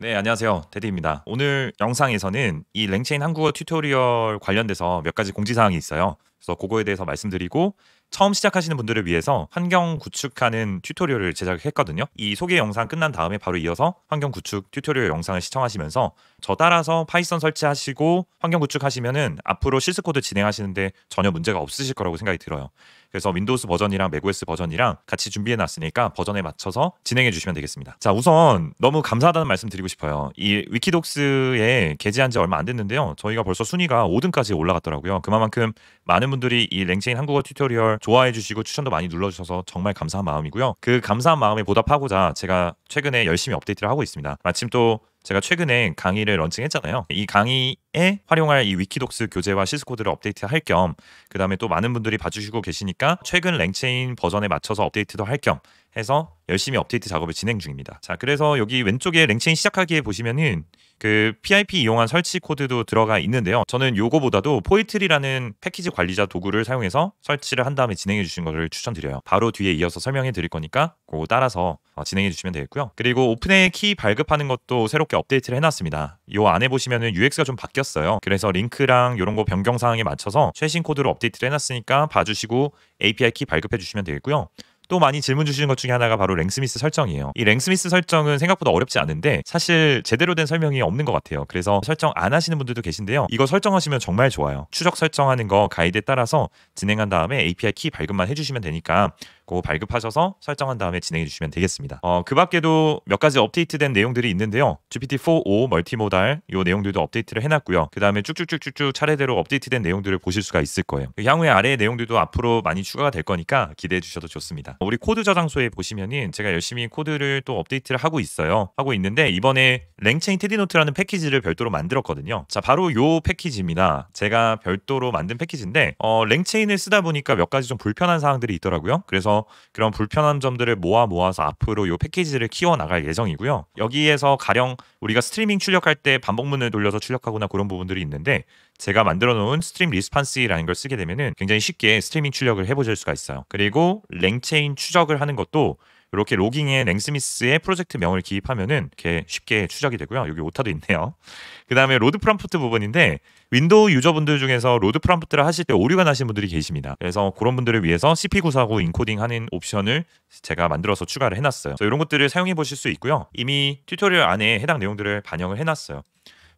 네, 안녕하세요. 테디입니다. 오늘 영상에서는 이 랭체인 한국어 튜토리얼 관련돼서 몇 가지 공지사항이 있어요. 그래서 그거에 대해서 말씀드리고 처음 시작하시는 분들을 위해서 환경 구축하는 튜토리얼을 제작했거든요. 이 소개 영상 끝난 다음에 바로 이어서 환경 구축 튜토리얼 영상을 시청하시면서 저 따라서 파이썬 설치하시고 환경 구축하시면은 앞으로 실습 코드 진행하시는데 전혀 문제가 없으실 거라고 생각이 들어요. 그래서 윈도우스 버전이랑 맥OS 버전이랑 같이 준비해 놨으니까 버전에 맞춰서 진행해 주시면 되겠습니다. 자, 우선 너무 감사하다는 말씀 드리고 싶어요. 이 위키독스에 게재한 지 얼마 안 됐는데요. 저희가 벌써 순위가 5등까지 올라갔더라고요. 그만큼 많은 분들이 이 랭체인 한국어 튜토리얼 좋아해 주시고 추천도 많이 눌러주셔서 정말 감사한 마음이고요. 그 감사한 마음에 보답하고자 제가 최근에 열심히 업데이트를 하고 있습니다. 마침 또 제가 최근에 강의를 런칭했잖아요. 이 강의에 활용할 이 위키독스 교재와 실습 코드를 업데이트할 겸, 그 다음에 또 많은 분들이 봐주시고 계시니까 최근 랭체인 버전에 맞춰서 업데이트도 할 겸 해서 열심히 업데이트 작업을 진행 중입니다. 자, 그래서 여기 왼쪽에 랭체인 시작하기에 보시면은 그 PIP 이용한 설치 코드도 들어가 있는데요. 저는 요거보다도 포이트리라는 패키지 관리자 도구를 사용해서 설치를 한 다음에 진행해 주시는 것을 추천드려요. 바로 뒤에 이어서 설명해 드릴 거니까 그거 따라서 진행해 주시면 되겠고요. 그리고 오픈의 키 발급하는 것도 새롭게 업데이트를 해놨습니다. 요 안에 보시면은 UX가 좀 바뀌었어요. 그래서 링크랑 이런 거 변경 사항에 맞춰서 최신 코드로 업데이트를 해놨으니까 봐주시고 API 키 발급해 주시면 되겠고요. 또 많이 질문 주시는 것 중에 하나가 바로 랭스미스 설정이에요. 이 랭스미스 설정은 생각보다 어렵지 않은데 사실 제대로 된 설명이 없는 것 같아요. 그래서 설정 안 하시는 분들도 계신데요. 이거 설정하시면 정말 좋아요. 추적 설정하는 거 가이드에 따라서 진행한 다음에 API 키 발급만 해주시면 되니까 그거 발급하셔서 설정한 다음에 진행해 주시면 되겠습니다. 그 밖에도 몇 가지 업데이트된 내용들이 있는데요. GPT-4o 멀티모달 요 내용들도 업데이트를 해놨고요. 그 다음에 쭉쭉쭉쭉쭉 차례대로 업데이트된 내용들을 보실 수가 있을 거예요. 향후에 아래의 내용들도 앞으로 많이 추가가 될 거니까 기대해 주셔도 좋습니다. 우리 코드 저장소에 보시면은 제가 열심히 코드를 또 업데이트를 하고 있어요. 하고 있는데 이번에 랭체인 테디노트라는 패키지를 별도로 만들었거든요. 자, 바로 요 패키지입니다. 제가 별도로 만든 패키지인데 랭체인을 쓰다 보니까 몇 가지 좀 불편한 사항들이 있더라고요. 그래서 그런 불편한 점들을 모아서 앞으로 요 패키지를 키워 나갈 예정이고요. 여기에서 가령 우리가 스트리밍 출력할 때 반복문을 돌려서 출력하거나 그런 부분들이 있는데 제가 만들어 놓은 스트림 리스판스라는 걸 쓰게 되면은 굉장히 쉽게 스트리밍 출력을 해보실 수가 있어요. 그리고 랭체인 추적을 하는 것도 이렇게 로깅에 랭스미스의 프로젝트 명을 기입하면은 이렇게 쉽게 추적이 되고요. 여기 오타도 있네요. 그 다음에 로드 프롬프트 부분인데 윈도우 유저분들 중에서 로드 프롬프트를 하실 때 오류가 나신 분들이 계십니다. 그래서 그런 분들을 위해서 CP949 인코딩하는 옵션을 제가 만들어서 추가를 해놨어요. 그래서 이런 것들을 사용해 보실 수 있고요. 이미 튜토리얼 안에 해당 내용들을 반영을 해놨어요.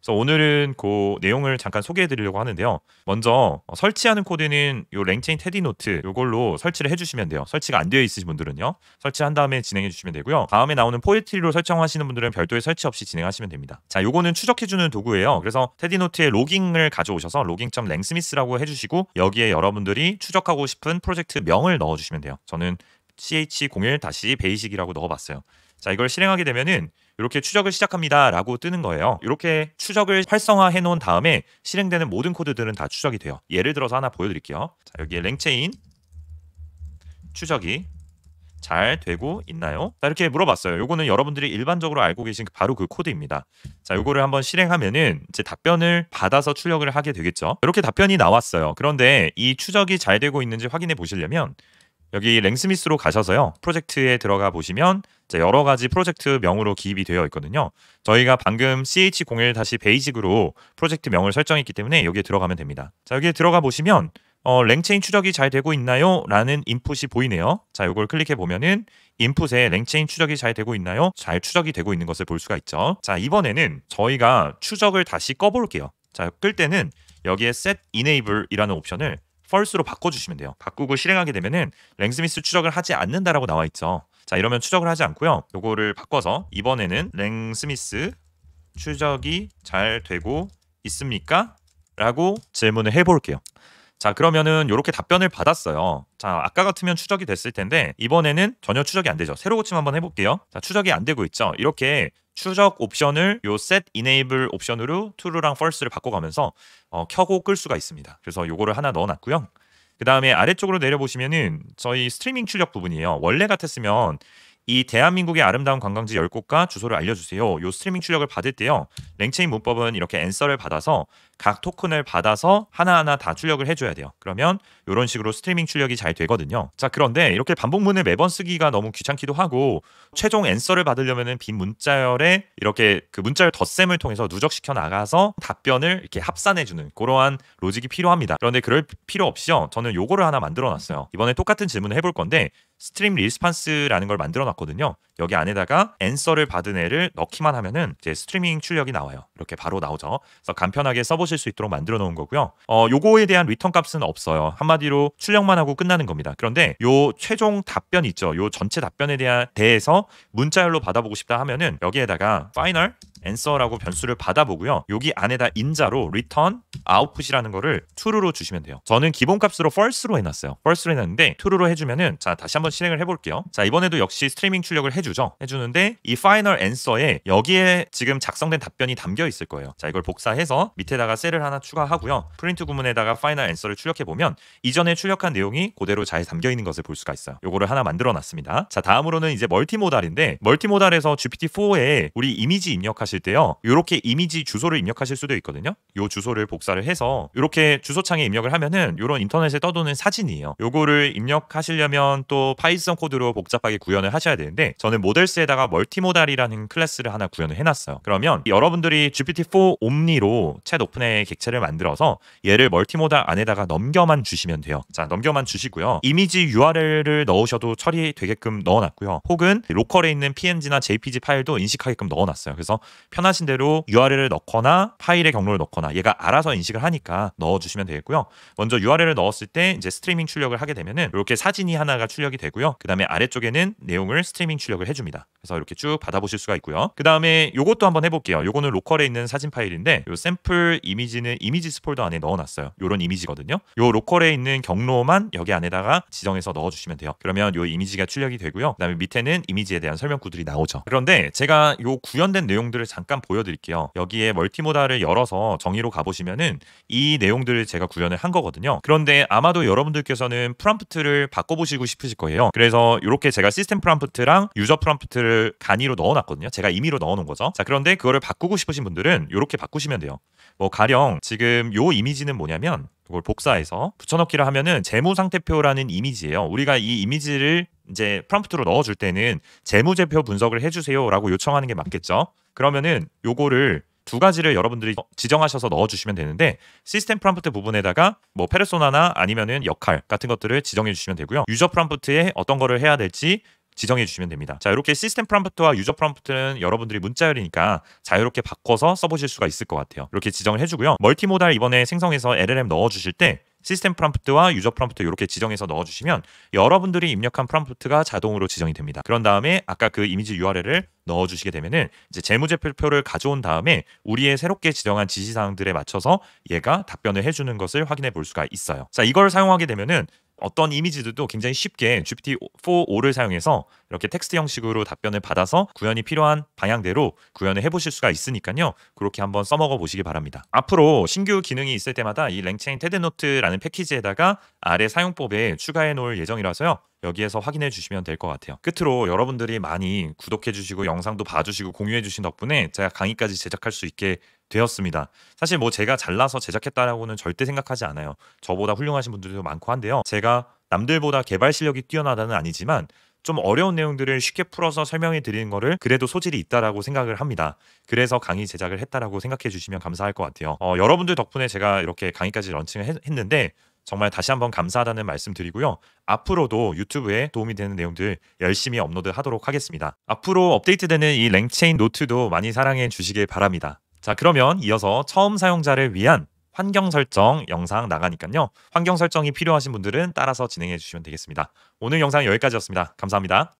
그래서 오늘은 그 내용을 잠깐 소개해 드리려고 하는데요. 먼저 설치하는 코드는 요 랭체인 테디노트 요걸로 설치를 해주시면 돼요. 설치가 안 되어 있으신 분들은요. 설치한 다음에 진행해 주시면 되고요. 다음에 나오는 포에트리로 설정하시는 분들은 별도의 설치 없이 진행하시면 됩니다. 자, 요거는 추적해주는 도구예요. 그래서 테디노트에 로깅을 가져오셔서 로깅.랭스미스라고 해주시고 여기에 여러분들이 추적하고 싶은 프로젝트 명을 넣어주시면 돼요. 저는 ch01-basic이라고 넣어봤어요. 자, 이걸 실행하게 되면은 이렇게 추적을 시작합니다 라고 뜨는 거예요. 이렇게 추적을 활성화해 놓은 다음에 실행되는 모든 코드들은 다 추적이 돼요. 예를 들어서 하나 보여드릴게요. 자, 여기에 랭체인 추적이 잘 되고 있나요? 자, 이렇게 물어봤어요. 요거는 여러분들이 일반적으로 알고 계신 바로 그 코드입니다. 자, 요거를 한번 실행하면은 이제 답변을 받아서 출력을 하게 되겠죠. 이렇게 답변이 나왔어요. 그런데 이 추적이 잘 되고 있는지 확인해 보시려면 여기 랭스미스로 가셔서요. 프로젝트에 들어가 보시면 여러 가지 프로젝트 명으로 기입이 되어 있거든요. 저희가 방금 ch01-basic으로 프로젝트 명을 설정했기 때문에 여기에 들어가면 됩니다. 자, 여기에 들어가 보시면 랭체인 추적이 잘 되고 있나요? 라는 인풋이 보이네요. 자, 이걸 클릭해 보면은 인풋에 랭체인 추적이 잘 되고 있나요? 잘 추적이 되고 있는 것을 볼 수가 있죠. 자, 이번에는 저희가 추적을 다시 꺼볼게요. 자, 끌 때는 여기에 set enable 이라는 옵션을 false로 바꿔주시면 돼요. 바꾸고 실행하게 되면은 랭스미스 추적을 하지 않는다라고 나와 있죠. 자, 이러면 추적을 하지 않고요. 요거를 바꿔서 이번에는 랭스미스 추적이 잘 되고 있습니까? 라고 질문을 해볼게요. 자, 그러면은 이렇게 답변을 받았어요. 자, 아까 같으면 추적이 됐을 텐데 이번에는 전혀 추적이 안 되죠. 새로 고침 한번 해볼게요. 자, 추적이 안 되고 있죠. 이렇게 추적 옵션을 요 set enable 옵션으로 true랑 false를 바꿔가면서 켜고 끌 수가 있습니다. 그래서 요거를 하나 넣어놨고요. 그 다음에 아래쪽으로 내려보시면은 저희 스트리밍 출력 부분이에요. 원래 같았으면 이 대한민국의 아름다운 관광지 10곳과 주소를 알려주세요. 요 스트리밍 출력을 받을 때요. 랭체인 문법은 이렇게 앤서를 받아서 각 토큰을 받아서 하나하나 다 출력을 해줘야 돼요. 그러면 이런 식으로 스트리밍 출력이 잘 되거든요. 자, 그런데 이렇게 반복문을 매번 쓰기가 너무 귀찮기도 하고 최종 앤서를 받으려면은 빈 문자열에 이렇게 그 문자열 덧셈을 통해서 누적시켜 나가서 답변을 이렇게 합산해주는 그러한 로직이 필요합니다. 그런데 그럴 필요 없이요. 저는 요거를 하나 만들어 놨어요. 이번에 똑같은 질문을 해볼 건데 스트림 리스판스라는 걸 만들어 놨거든요. 여기 안에다가 앤서를 받은 애를 넣기만 하면은 이제 스트리밍 출력이 나와요. 이렇게 바로 나오죠. 그래서 간편하게 써보실 수 있도록 만들어 놓은 거고요. 요거에 대한 리턴 값은 없어요. 한마디로 출력만 하고 끝나는 겁니다. 그런데 요 최종 답변 있죠. 요 전체 답변에 대해서 문자열로 받아보고 싶다 하면은 여기에다가 파이널 앤서라고 변수를 받아보고요. 여기 안에다 인자로 return output이라는 거를 true로 주시면 돼요. 저는 기본값으로 false로 해놨어요. false로 해놨는데 true로 해주면은 자 다시 한번 실행을 해볼게요. 자 이번에도 역시 스트리밍 출력을 해주는데 이 final answer에 여기에 지금 작성된 답변이 담겨 있을 거예요. 자 이걸 복사해서 밑에다가 셀을 하나 추가하고요. 프린트 구문에다가 final answer를 출력해 보면 이전에 출력한 내용이 그대로 잘 담겨 있는 것을 볼 수가 있어요. 요거를 하나 만들어 놨습니다. 자 다음으로는 이제 멀티모달인데 멀티모달에서 GPT-4에 우리 이미지 입력하실 때요. 이렇게 이미지 주소를 입력하실 수도 있거든요. 요 주소를 복사를 해서 이렇게 주소창에 입력을 하면은 이런 인터넷에 떠도는 사진이에요. 요거를 입력하시려면 또 파이썬 코드로 복잡하게 구현을 하셔야 되는데 저는 모델스에다가 멀티모달이라는 클래스를 하나 구현을 해놨어요. 그러면 여러분들이 GPT-4 옴니로 챗 오픈의 객체를 만들어서 얘를 멀티모달 안에다가 넘겨만 주시면 돼요. 자 넘겨만 주시고요. 이미지 URL을 넣으셔도 처리되게끔 넣어놨고요. 혹은 로컬에 있는 PNG나 JPG 파일도 인식하게끔 넣어놨어요. 그래서 편하신 대로 URL을 넣거나 파일의 경로를 넣거나 얘가 알아서 인식을 하니까 넣어주시면 되겠고요. 먼저 URL을 넣었을 때 이제 스트리밍 출력을 하게 되면은 이렇게 사진이 하나가 출력이 되고요. 그 다음에 아래쪽에는 내용을 스트리밍 출력을 해줍니다. 그래서 이렇게 쭉 받아보실 수가 있고요. 그 다음에 요것도 한번 해볼게요. 요거는 로컬에 있는 사진 파일인데 요 샘플 이미지는 이미지스 폴더 안에 넣어놨어요. 요런 이미지거든요. 요 로컬에 있는 경로만 여기 안에다가 지정해서 넣어주시면 돼요. 그러면 요 이미지가 출력이 되고요. 그 다음에 밑에는 이미지에 대한 설명구들이 나오죠. 그런데 제가 요 구현된 내용들을 잠깐 보여드릴게요. 여기에 멀티모달을 열어서 정의로 가보시면은 이 내용들을 제가 구현을 한 거거든요. 그런데 아마도 여러분들께서는 프롬프트를 바꿔보시고 싶으실 거예요. 그래서 이렇게 제가 시스템 프롬프트랑 유저 프롬프트를 간이로 넣어놨거든요. 제가 임의로 넣어놓은 거죠. 자 그런데 그거를 바꾸고 싶으신 분들은 이렇게 바꾸시면 돼요. 뭐 가령 지금 요 이미지는 뭐냐면 이걸 복사해서 붙여넣기를 하면은 재무상태표라는 이미지예요. 우리가 이 이미지를 이제 프롬프트로 넣어줄 때는 재무제표 분석을 해주세요라고 요청하는 게 맞겠죠. 그러면은 요거를 두 가지를 여러분들이 지정하셔서 넣어주시면 되는데 시스템 프롬프트 부분에다가 뭐 페르소나나 아니면은 역할 같은 것들을 지정해 주시면 되고요. 유저 프롬프트에 어떤 거를 해야 될지 지정해 주시면 됩니다. 자 이렇게 시스템 프롬프트와 유저 프롬프트는 여러분들이 문자열이니까 자유롭게 바꿔서 써보실 수가 있을 것 같아요. 이렇게 지정을 해주고요. 멀티모달 이번에 생성해서 LLM 넣어주실 때 시스템 프롬프트와 유저 프롬프트 이렇게 지정해서 넣어주시면 여러분들이 입력한 프롬프트가 자동으로 지정이 됩니다. 그런 다음에 아까 그 이미지 URL을 넣어주시게 되면은 이제 재무제표를 가져온 다음에 우리의 새롭게 지정한 지시사항들에 맞춰서 얘가 답변을 해주는 것을 확인해 볼 수가 있어요. 자 이걸 사용하게 되면은 어떤 이미지들도 굉장히 쉽게 GPT-4.5를 사용해서 이렇게 텍스트 형식으로 답변을 받아서 구현이 필요한 방향대로 구현을 해보실 수가 있으니까요. 그렇게 한번 써먹어 보시기 바랍니다. 앞으로 신규 기능이 있을 때마다 이 랭체인 테드노트라는 패키지에다가 아래 사용법에 추가해 놓을 예정이라서요. 여기에서 확인해 주시면 될 것 같아요. 끝으로 여러분들이 많이 구독해 주시고 영상도 봐주시고 공유해 주신 덕분에 제가 강의까지 제작할 수 있게 되었습니다. 사실 뭐 제가 잘나서 제작했다라고는 절대 생각하지 않아요. 저보다 훌륭하신 분들도 많고 한데요. 제가 남들보다 개발 실력이 뛰어나다는 아니지만 좀 어려운 내용들을 쉽게 풀어서 설명해 드리는 거를 그래도 소질이 있다라고 생각을 합니다. 그래서 강의 제작을 했다라고 생각해 주시면 감사할 것 같아요. 여러분들 덕분에 제가 이렇게 강의까지 런칭을 했는데 정말 다시 한번 감사하다는 말씀 드리고요. 앞으로도 유튜브에 도움이 되는 내용들 열심히 업로드하도록 하겠습니다. 앞으로 업데이트되는 이 랭체인 노트도 많이 사랑해 주시길 바랍니다. 자 그러면 이어서 처음 사용자를 위한 환경 설정 영상 나가니까요. 환경 설정이 필요하신 분들은 따라서 진행해 주시면 되겠습니다. 오늘 영상 여기까지였습니다. 감사합니다.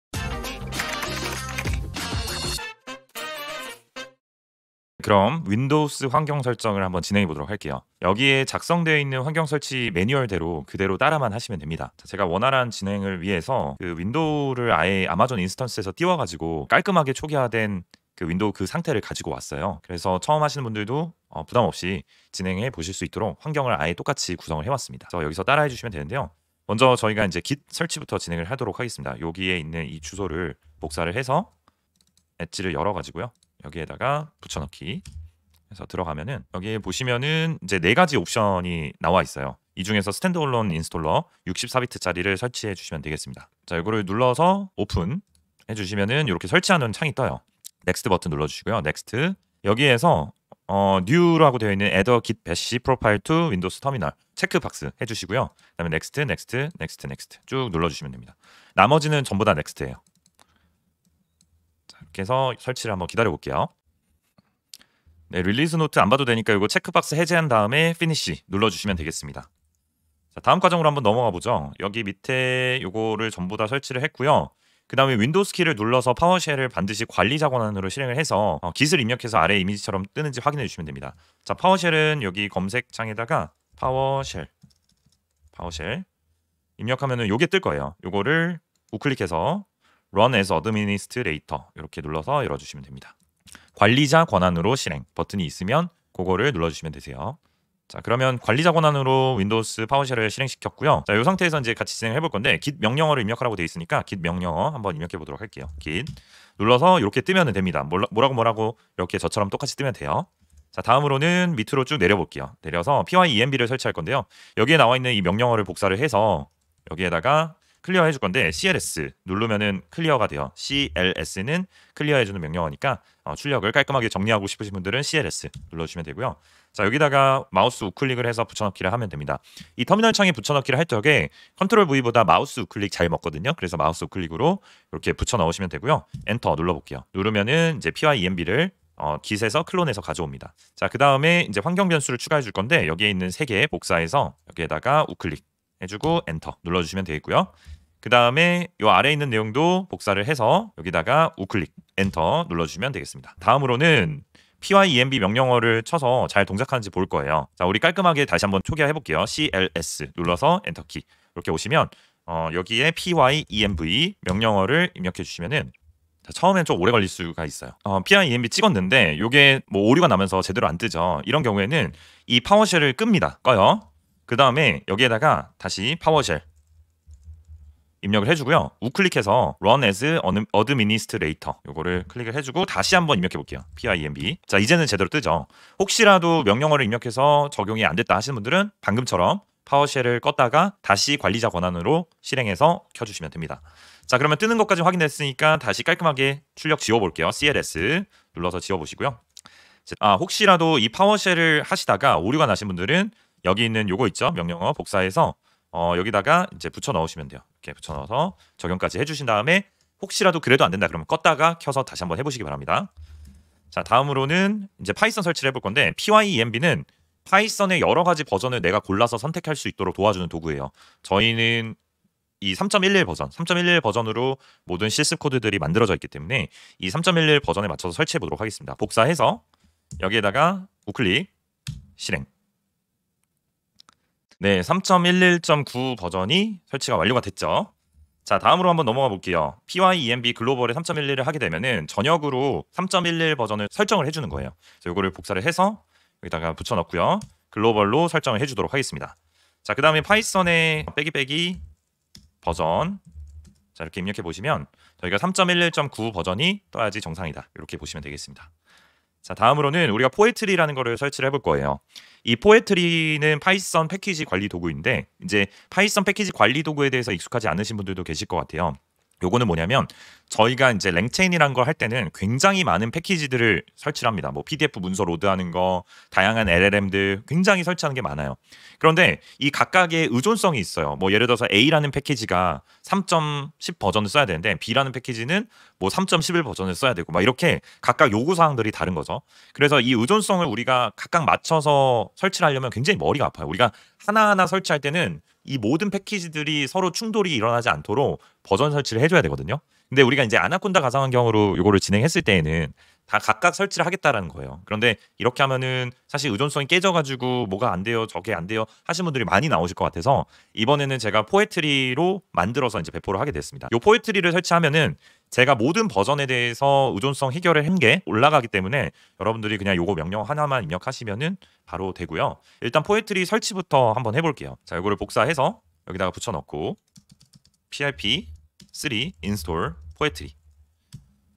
그럼 윈도우스 환경 설정을 한번 진행해 보도록 할게요. 여기에 작성되어 있는 환경 설치 매뉴얼대로 그대로 따라만 하시면 됩니다. 자, 제가 원활한 진행을 위해서 그 윈도우를 아예 아마존 인스턴스에서 띄워가지고 깔끔하게 초기화된 그 윈도우 그 상태를 가지고 왔어요. 그래서 처음 하시는 분들도 부담 없이 진행해 보실 수 있도록 환경을 아예 똑같이 구성을 해왔습니다. 그래서 여기서 따라해 주시면 되는데요. 먼저 저희가 이제 git 설치부터 진행을 하도록 하겠습니다. 여기에 있는 이 주소를 복사를 해서 엣지를 열어가지고요. 여기에다가 붙여넣기 해서 들어가면은 여기 보시면은 이제 4가지 옵션이 나와 있어요. 이 중에서 스탠드얼론 인스톨러 64비트짜리를 설치해 주시면 되겠습니다. 자, 이거를 눌러서 오픈 해주시면은 이렇게 설치하는 창이 떠요. 넥스트 버튼 눌러주시고요. 넥스트 여기에서 new라고 되어 있는 add a git bash profile to windows terminal 체크박스 해주시고요. 그다음에 넥스트, 넥스트, 넥스트, 넥스트 쭉 눌러주시면 됩니다. 나머지는 전부 다 넥스트예요. 자, 이렇게 해서 설치를 한번 기다려 볼게요. 네, 릴리즈 노트 안 봐도 되니까 이거 체크박스 해제한 다음에 피니시 눌러주시면 되겠습니다. 자, 다음 과정으로 한번 넘어가 보죠. 여기 밑에 요거를 전부 다 설치를 했고요. 그 다음에 윈도우스 키를 눌러서 파워쉘을 반드시 관리자 권한으로 실행을 해서 깃을 입력해서 아래 이미지처럼 뜨는지 확인해 주시면 됩니다. 자, 파워쉘은 여기 검색창에다가 파워쉘 입력하면은 요게 뜰 거예요. 요거를 우클릭해서 Run as Administrator 이렇게 눌러서 열어주시면 됩니다. 관리자 권한으로 실행 버튼이 있으면 그거를 눌러주시면 되세요. 자, 그러면 관리자 권한으로 윈도우스 파워쉘을 실행시켰고요. 자, 이 상태에서 이제 같이 진행해 볼 건데 git 명령어를 입력하라고 되어 있으니까 git 명령어 한번 입력해 보도록 할게요. git 눌러서 이렇게 뜨면 됩니다. 뭐라고 이렇게 저처럼 똑같이 뜨면 돼요. 자, 다음으로는 밑으로 쭉 내려 볼게요. 내려서 pyenb를 설치할 건데요. 여기에 나와 있는 이 명령어를 복사를 해서 여기에다가 클리어 해줄 건데 cls 누르면은 클리어가 돼요. cls는 클리어 해주는 명령어니까 출력을 깔끔하게 정리하고 싶으신 분들은 cls 눌러주시면 되고요. 자, 여기다가 마우스 우클릭을 해서 붙여넣기를 하면 됩니다. 이 터미널 창에 붙여넣기를 할 적에 컨트롤 V보다 마우스 우클릭 잘 먹거든요. 그래서 마우스 우클릭으로 이렇게 붙여넣으시면 되고요. 엔터 눌러볼게요. 누르면은 이제 pyenb를 깃에서 클론해서 가져옵니다. 자, 그 다음에 이제 환경 변수를 추가해 줄 건데 여기에 있는 3개 복사해서 여기에다가 우클릭 해주고 엔터 눌러주시면 되겠고요. 그 다음에 이 아래에 있는 내용도 복사를 해서 여기다가 우클릭 엔터 눌러주시면 되겠습니다. 다음으로는 pyenb 명령어를 쳐서 잘 동작하는지 볼 거예요. 자, 우리 깔끔하게 다시 한번 초기화 해볼게요. cls 눌러서 엔터키 이렇게 오시면 여기에 pyenv 명령어를 입력해 주시면은 자, 처음엔 좀 오래 걸릴 수가 있어요. pyenb 찍었는데 이게 뭐 오류가 나면서 제대로 안 뜨죠. 이런 경우에는 이 파워쉘을 끕니다. 꺼요. 그 다음에 여기에다가 다시 파워쉘 입력을 해주고요. 우클릭해서 Run as Administrator 요거를 클릭을 해주고 다시 한번 입력해 볼게요. pyenb. 자, 이제는 제대로 뜨죠. 혹시라도 명령어를 입력해서 적용이 안 됐다 하시는 분들은 방금처럼 파워쉘을 껐다가 다시 관리자 권한으로 실행해서 켜주시면 됩니다. 자, 그러면 뜨는 것까지 확인됐으니까 다시 깔끔하게 출력 지워볼게요. cls 눌러서 지워보시고요. 혹시라도 이 파워쉘을 하시다가 오류가 나신 분들은 여기 있는 요거 있죠? 명령어 복사해서 여기다가 이제 붙여 넣으시면 돼요. 이렇게 붙여 넣어서 적용까지 해주신 다음에 혹시라도 그래도 안 된다 그러면 껐다가 켜서 다시 한번 해보시기 바랍니다. 자, 다음으로는 이제 파이썬 설치를 해볼 건데 pyenb는 파이썬의 여러 가지 버전을 내가 골라서 선택할 수 있도록 도와주는 도구예요. 저희는 이 3.11 버전으로 모든 실습 코드들이 만들어져 있기 때문에 이 3.11 버전에 맞춰서 설치해 보도록 하겠습니다. 복사해서 여기에다가 우클릭 실행. 네, 3.11.9 버전이 설치가 완료가 됐죠. 자, 다음으로 한번 넘어가 볼게요. pyenb 글로벌에 3.11을 하게 되면은 전역으로 3.11 버전을 설정을 해주는 거예요. 그래서 이거를 복사를 해서 여기다가 붙여 넣고요. 글로벌로 설정을 해주도록 하겠습니다. 자, 그 다음에 파이썬의 빼기 버전 자, 이렇게 입력해 보시면 저희가 3.11.9 버전이 떠야지 정상이다. 이렇게 보시면 되겠습니다. 자, 다음으로는 우리가 포에트리라는 거를 설치를 해볼 거예요. 이 포에트리는 파이썬 패키지 관리 도구인데 이제 파이썬 패키지 관리 도구에 대해서 익숙하지 않으신 분들도 계실 것 같아요. 요거는 뭐냐면 저희가 이제 랭체인이라는 걸 할 때는 굉장히 많은 패키지들을 설치를 합니다. 뭐 PDF 문서 로드하는 거, 다양한 LLM들 굉장히 설치하는 게 많아요. 그런데 이 각각의 의존성이 있어요. 뭐 예를 들어서 A라는 패키지가 3.10 버전을 써야 되는데 B라는 패키지는 뭐 3.11 버전을 써야 되고 막 이렇게 각각 요구 사항들이 다른 거죠. 그래서 이 의존성을 우리가 각각 맞춰서 설치를 하려면 굉장히 머리가 아파요. 우리가 하나하나 설치할 때는 이 모든 패키지들이 서로 충돌이 일어나지 않도록 버전 설치를 해줘야 되거든요. 근데 우리가 이제 아나콘다 가상환경으로 이거를 진행했을 때에는 다 각각 설치를 하겠다라는 거예요. 그런데 이렇게 하면은 사실 의존성이 깨져가지고 뭐가 안 돼요, 저게 안 돼요 하신 분들이 많이 나오실 것 같아서 이번에는 제가 포에트리로 만들어서 이제 배포를 하게 됐습니다. 이 포에트리를 설치하면은 제가 모든 버전에 대해서 의존성 해결을 한 게 올라가기 때문에 여러분들이 그냥 요거 명령 하나만 입력하시면은 바로 되고요. 일단 포에트리 설치부터 한번 해볼게요. 자, 이거를 복사해서 여기다가 붙여넣고 PRP 3 install 포에트리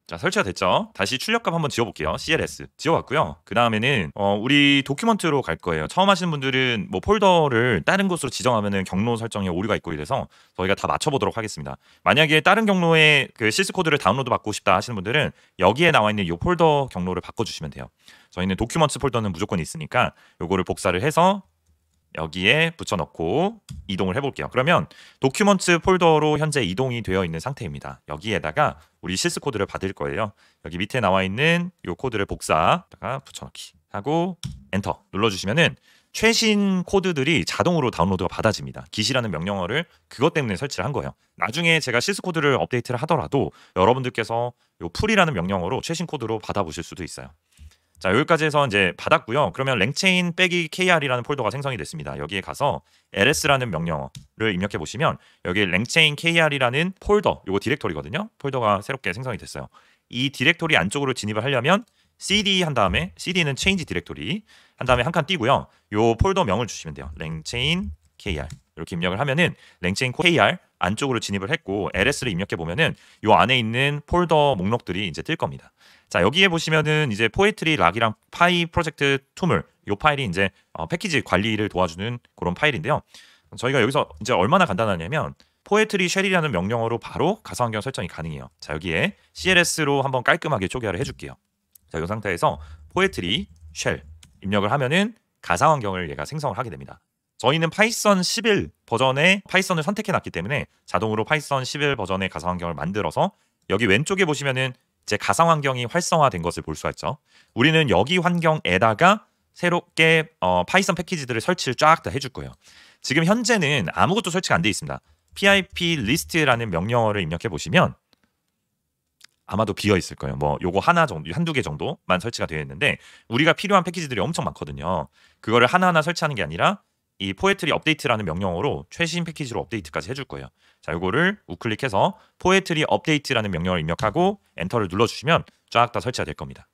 자, 설치가 됐죠? 다시 출력값 한번 지워볼게요. CLS 지워봤고요. 그 다음에는 우리 도큐먼트로 갈 거예요. 처음 하시는 분들은 뭐 폴더를 다른 곳으로 지정하면은 경로 설정에 오류가 있고 이래서 저희가 다 맞춰보도록 하겠습니다. 만약에 다른 경로에 그 CSS 코드를 다운로드 받고 싶다 하시는 분들은 여기에 나와 있는 이 폴더 경로를 바꿔주시면 돼요. 저희는 도큐먼트 폴더는 무조건 있으니까 요거를 복사를 해서 여기에 붙여넣고 이동을 해볼게요. 그러면 도큐먼트 폴더로 현재 이동이 되어 있는 상태입니다. 여기에다가 우리 CSS 코드를 받을 거예요. 여기 밑에 나와 있는 이 코드를 복사다가 붙여넣기 하고 엔터 눌러주시면은 최신 코드들이 자동으로 다운로드가 받아집니다. git이라는 명령어를 그것 때문에 설치를 한 거예요. 나중에 제가 CSS 코드를 업데이트를 하더라도 여러분들께서 이 풀이라는 명령어로 최신 코드로 받아보실 수도 있어요. 자, 여기까지 해서 이제 받았고요. 그러면 랭체인 빼기 kr이라는 폴더가 생성이 됐습니다. 여기에 가서 ls라는 명령어를 입력해 보시면 여기 랭체인 kr이라는 폴더, 요거 디렉토리거든요. 폴더가 새롭게 생성이 됐어요. 이 디렉토리 안쪽으로 진입을 하려면 cd 한 다음에 cd는 change 디렉토리 한 다음에 한 칸 띄고요. 요 폴더 명을 주시면 돼요. 랭체인 kr 이렇게 입력을 하면은 랭체인 kr 안쪽으로 진입을 했고 ls를 입력해 보면은 요 안에 있는 폴더 목록들이 이제 뜰 겁니다. 자, 여기에 보시면은 이제 포에트리 락이랑 파이 프로젝트 투물 요 파일이 이제 패키지 관리를 도와주는 그런 파일인데요. 저희가 여기서 이제 얼마나 간단하냐면 포에트리 쉘이라는 명령어로 바로 가상환경 설정이 가능해요. 자, 여기에 CLS로 한번 깔끔하게 초기화를 해줄게요. 자, 이 상태에서 포에트리 쉘 입력을 하면은 가상환경을 얘가 생성을 하게 됩니다. 저희는 파이썬 11 버전의 파이썬을 선택해 놨기 때문에 자동으로 파이썬 11 버전의 가상환경을 만들어서 여기 왼쪽에 보시면은 제 가상환경이 활성화된 것을 볼 수가 있죠. 우리는 여기 환경에다가 새롭게 파이썬 패키지들을 설치를 쫙 다 해줄 거예요. 지금 현재는 아무것도 설치가 안 돼 있습니다. pip list라는 명령어를 입력해 보시면 아마도 비어 있을 거예요. 뭐 요거 하나 정도, 한두 개 정도만 설치가 되어 있는데 우리가 필요한 패키지들이 엄청 많거든요. 그거를 하나하나 설치하는 게 아니라 이 포에트리 업데이트라는 명령어로 최신 패키지로 업데이트까지 해줄 거예요. 자, 요거를 우클릭해서 포에트리 업데이트라는 명령어를 입력하고 엔터를 눌러주시면 쫙 다 설치가 될 겁니다.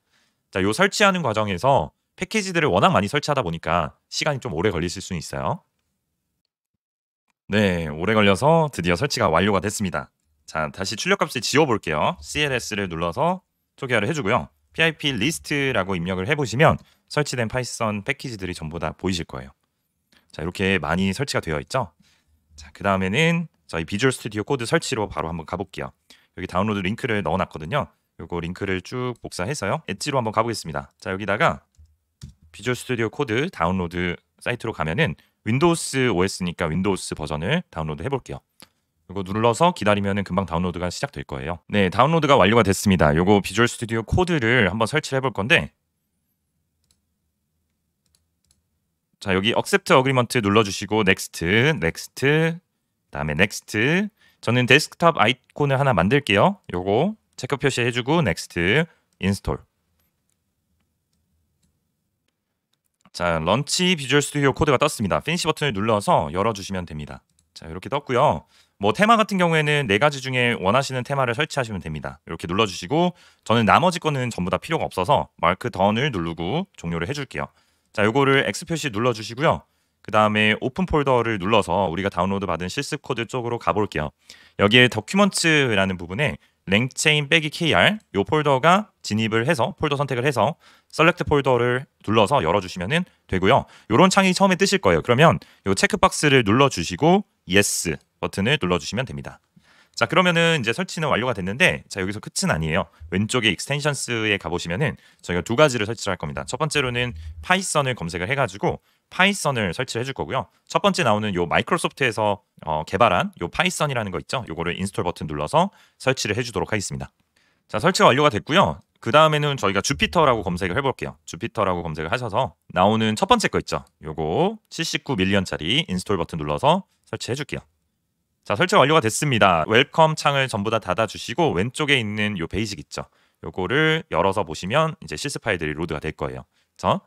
자, 요 설치하는 과정에서 패키지들을 워낙 많이 설치하다 보니까 시간이 좀 오래 걸리실 수는 있어요. 네, 오래 걸려서 드디어 설치가 완료가 됐습니다. 자, 다시 출력값을 지워볼게요. CLS를 눌러서 초기화를 해주고요. pip list라고 입력을 해보시면 설치된 파이썬 패키지들이 전부 다 보이실 거예요. 자, 이렇게 많이 설치가 되어 있죠. 자, 그 다음에는 저희 비주얼 스튜디오 코드 설치로 바로 한번 가볼게요. 여기 다운로드 링크를 넣어놨거든요. 요거 링크를 쭉 복사해서요. 엣지로 한번 가보겠습니다. 자, 여기다가 비주얼 스튜디오 코드 다운로드 사이트로 가면은 윈도우스 OS니까 윈도우스 버전을 다운로드 해볼게요. 이거 눌러서 기다리면은 금방 다운로드가 시작될 거예요. 네, 다운로드가 완료가 됐습니다. 요거 비주얼 스튜디오 코드를 한번 설치를 해볼 건데 자, 여기 accept agreement 눌러주시고 next, next, 그다음에 next. 저는 데스크탑 아이콘을 하나 만들게요. 요거 체크 표시해주고 next, install. 자, 런치 비주얼 스튜디오 코드가 떴습니다. 피니시 버튼을 눌러서 열어주시면 됩니다. 자, 이렇게 떴고요. 뭐 테마 같은 경우에는 4가지 중에 원하시는 테마를 설치하시면 됩니다. 이렇게 눌러주시고 저는 나머지 거는 전부 다 필요가 없어서 마크 던을 누르고 종료를 해줄게요. 자, 요거를 X 표시 눌러주시고요. 그 다음에 오픈 폴더를 눌러서 우리가 다운로드 받은 CSS 코드 쪽으로 가볼게요. 여기에 도큐먼트라는 부분에 랭체인 빼기 kr 요 폴더가 진입을 해서 폴더 선택을 해서 셀렉트 폴더를 눌러서 열어주시면 되고요. 요런 창이 처음에 뜨실 거예요. 그러면 요 체크박스를 눌러주시고 yes 버튼을 눌러주시면 됩니다. 자, 그러면은 이제 설치는 완료가 됐는데 자, 여기서 끝은 아니에요. 왼쪽에 익스텐션스에 가보시면은 저희가 2가지를 설치를 할 겁니다. 첫 번째로는 파이썬을 검색을 해가지고 파이썬을 설치를 해줄 거고요. 첫 번째 나오는 요 마이크로소프트에서 개발한 요 파이썬이라는 거 있죠. 요거를 인스톨 버튼 눌러서 설치를 해주도록 하겠습니다. 자, 설치가 완료가 됐고요. 그 다음에는 저희가 주피터라고 검색을 해볼게요. 주피터라고 검색을 하셔서 나오는 첫 번째 거 있죠. 요거 79밀리언짜리 인스톨 버튼 눌러서 설치해줄게요. 자, 설치 완료가 됐습니다. 웰컴 창을 전부 다 닫아주시고 왼쪽에 있는 요 베이직 있죠. 요거를 열어서 보시면 이제 CSS 파일들이 로드가 될 거예요. 그렇죠?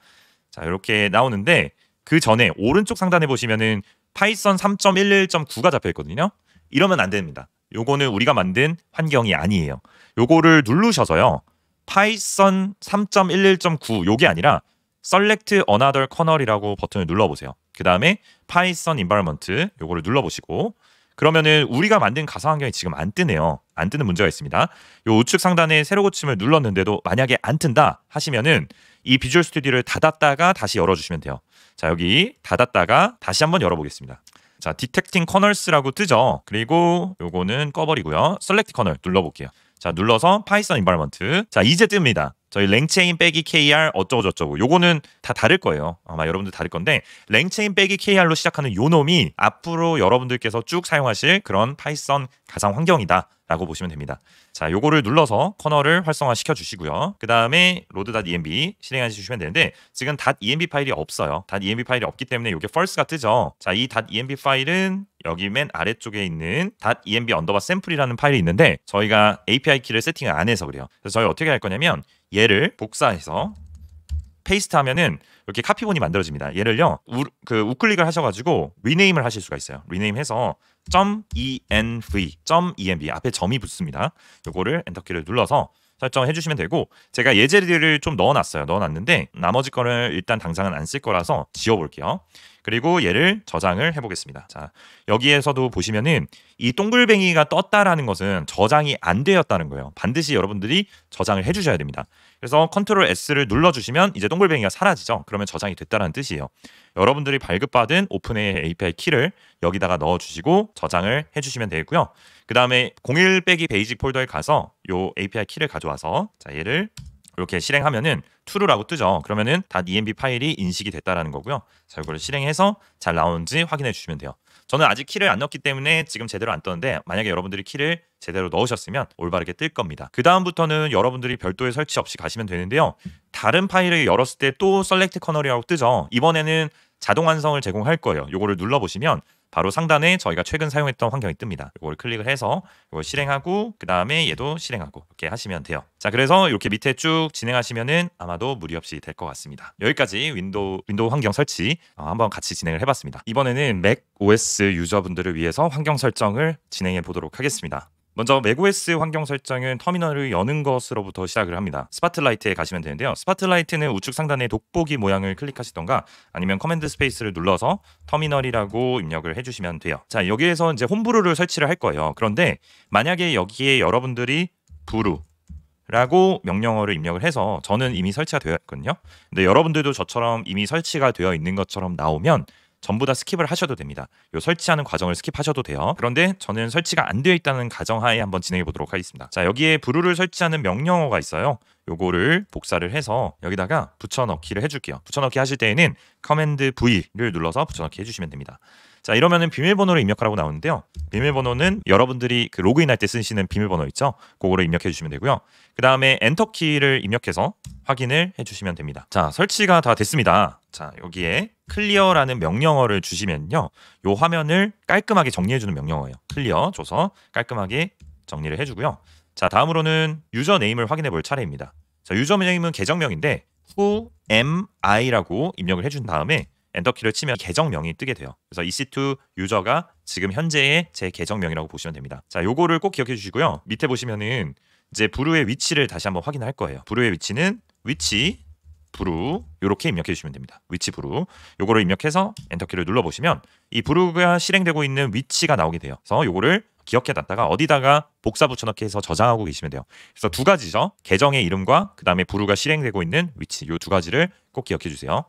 자, 이렇게 나오는데 그 전에 오른쪽 상단에 보시면은 파이썬 3.11.9가 잡혀 있거든요. 이러면 안 됩니다. 요거는 우리가 만든 환경이 아니에요. 요거를 누르셔서요. 파이썬 3.11.9 요게 아니라 select another kernel이라고 버튼을 눌러보세요. 그 다음에 파이썬 environment 요거를 눌러보시고 그러면은 우리가 만든 가상 환경이 지금 안 뜨네요. 안 뜨는 문제가 있습니다. 요 우측 상단에 세로 고침을 눌렀는데도 만약에 안 뜬다 하시면은 이 비주얼 스튜디오를 닫았다가 다시 열어주시면 돼요. 자, 여기 닫았다가 다시 한번 열어보겠습니다. 자, Detecting Corners라고 뜨죠. 그리고 요거는 꺼버리고요. Select Corner 눌러볼게요. 자, 눌러서 Python Environment. 자, 이제 뜹니다. 저희 랭체인 빼기 KR 어쩌고저쩌고 요거는 다 다를 거예요. 아마 여러분들 다를 건데 랭체인 빼기 KR로 시작하는 요 놈이 앞으로 여러분들께서 쭉 사용하실 그런 파이썬 가상 환경이다 라고 보시면 됩니다. 자, 요거를 눌러서 커널을 활성화 시켜 주시고요. 그 다음에 load.env 실행해 주시면 되는데 지금 .env 파일이 없어요. .env 파일이 없기 때문에 요게 false가 뜨죠. 자, 이 .env 파일은 여기 맨 아래쪽에 있는 .env underbar sample이라는 파일이 있는데 저희가 API 키를 세팅을 안 해서 그래요. 그래서 저희 어떻게 할 거냐면 얘를 복사해서 페이스트 하면은 이렇게 카피본이 만들어집니다. 얘를요 우클릭을 하셔가지고 리네임을 하실 수가 있어요. 리네임해서 .env 앞에 점이 붙습니다. 요거를 엔터키를 눌러서 설정을 해주시면 되고 제가 예제들을 좀 넣어놨는데 나머지 거를 일단 당장은 안 쓸 거라서 지워볼게요. 그리고 얘를 저장을 해보겠습니다. 자, 여기에서도 보시면은 이 동글뱅이가 떴다라는 것은 저장이 안 되었다는 거예요. 반드시 여러분들이 저장을 해주셔야 됩니다. 그래서 컨트롤 S를 눌러주시면 이제 동글뱅이가 사라지죠. 그러면 저장이 됐다는 뜻이에요. 여러분들이 발급받은 오픈AI API 키를 여기다가 넣어주시고 저장을 해주시면 되고요. 그 다음에 01 빼기 베이직 폴더에 가서 요 API 키를 가져와서 자, 얘를 이렇게 실행하면은 true라고 뜨죠. 그러면은 .env 파일이 인식이 됐다라는 거고요. 자, 이거를 실행해서 잘 나오는지 확인해 주시면 돼요. 저는 아직 키를 안 넣었기 때문에 지금 제대로 안 떴는데 만약에 여러분들이 키를 제대로 넣으셨으면 올바르게 뜰 겁니다. 그 다음부터는 여러분들이 별도의 설치 없이 가시면 되는데요. 다른 파일을 열었을 때 또 select kernel이라고 뜨죠. 이번에는 자동 완성을 제공할 거예요. 요거를 눌러보시면 바로 상단에 저희가 최근 사용했던 환경이 뜹니다. 이걸 클릭을 해서 이걸 실행하고 그 다음에 얘도 실행하고 이렇게 하시면 돼요. 자, 그래서 이렇게 밑에 쭉 진행하시면은 아마도 무리 없이 될 것 같습니다. 여기까지 윈도우 환경 설치 한번 같이 진행을 해봤습니다. 이번에는 맥 OS 유저분들을 위해서 환경 설정을 진행해 보도록 하겠습니다. 먼저 맥OS 환경 설정은 터미널을 여는 것으로부터 시작을 합니다. 스파트라이트에 가시면 되는데요. 스파트라이트는 우측 상단의 돋보기 모양을 클릭하시던가 아니면 커맨드 스페이스를 눌러서 터미널이라고 입력을 해주시면 돼요. 자, 여기에서 이제 홈브루를 설치를 할 거예요. 그런데 만약에 여기에 여러분들이 브루라고 명령어를 입력을 해서 저는 이미 설치가 되어 있거든요. 근데 여러분들도 저처럼 이미 설치가 되어 있는 것처럼 나오면 전부 다 스킵을 하셔도 됩니다. 요 설치하는 과정을 스킵하셔도 돼요. 그런데 저는 설치가 안 되어 있다는 가정하에 한번 진행해 보도록 하겠습니다. 자, 여기에 브루를 설치하는 명령어가 있어요. 요거를 복사를 해서 여기다가 붙여넣기를 해줄게요. 붙여넣기 하실 때에는 커맨드 V를 눌러서 붙여넣기 해주시면 됩니다. 자, 이러면은 비밀번호를 입력하라고 나오는데요. 비밀번호는 여러분들이 그 로그인할 때 쓰시는 비밀번호 있죠? 그거를 입력해 주시면 되고요. 그 다음에 엔터키를 입력해서 확인을 해주시면 됩니다. 자, 설치가 다 됐습니다. 자, 여기에 클리어라는 명령어를 주시면요. 요 화면을 깔끔하게 정리해주는 명령어예요. 클리어 줘서 깔끔하게 정리를 해주고요. 자, 다음으로는 유저네임을 확인해 볼 차례입니다. 자, 유저네임은 계정명인데 who am I라고 입력을 해준 다음에 엔터키를 치면 계정명이 뜨게 돼요. 그래서 EC2 유저가 지금 현재의 제 계정명이라고 보시면 됩니다. 자, 요거를 꼭 기억해 주시고요. 밑에 보시면은 이제 브루의 위치를 다시 한번 확인할 거예요. 브루의 위치는 위치 브루 이렇게 입력해 주시면 됩니다. 위치 브루 요거를 입력해서 엔터키를 눌러보시면 이 브루가 실행되고 있는 위치가 나오게 돼요. 그래서 요거를 기억해 놨다가 어디다가 복사 붙여넣기 해서 저장하고 계시면 돼요. 그래서 두 가지죠. 계정의 이름과 그 다음에 브루가 실행되고 있는 위치 요 두 가지를 꼭 기억해 주세요.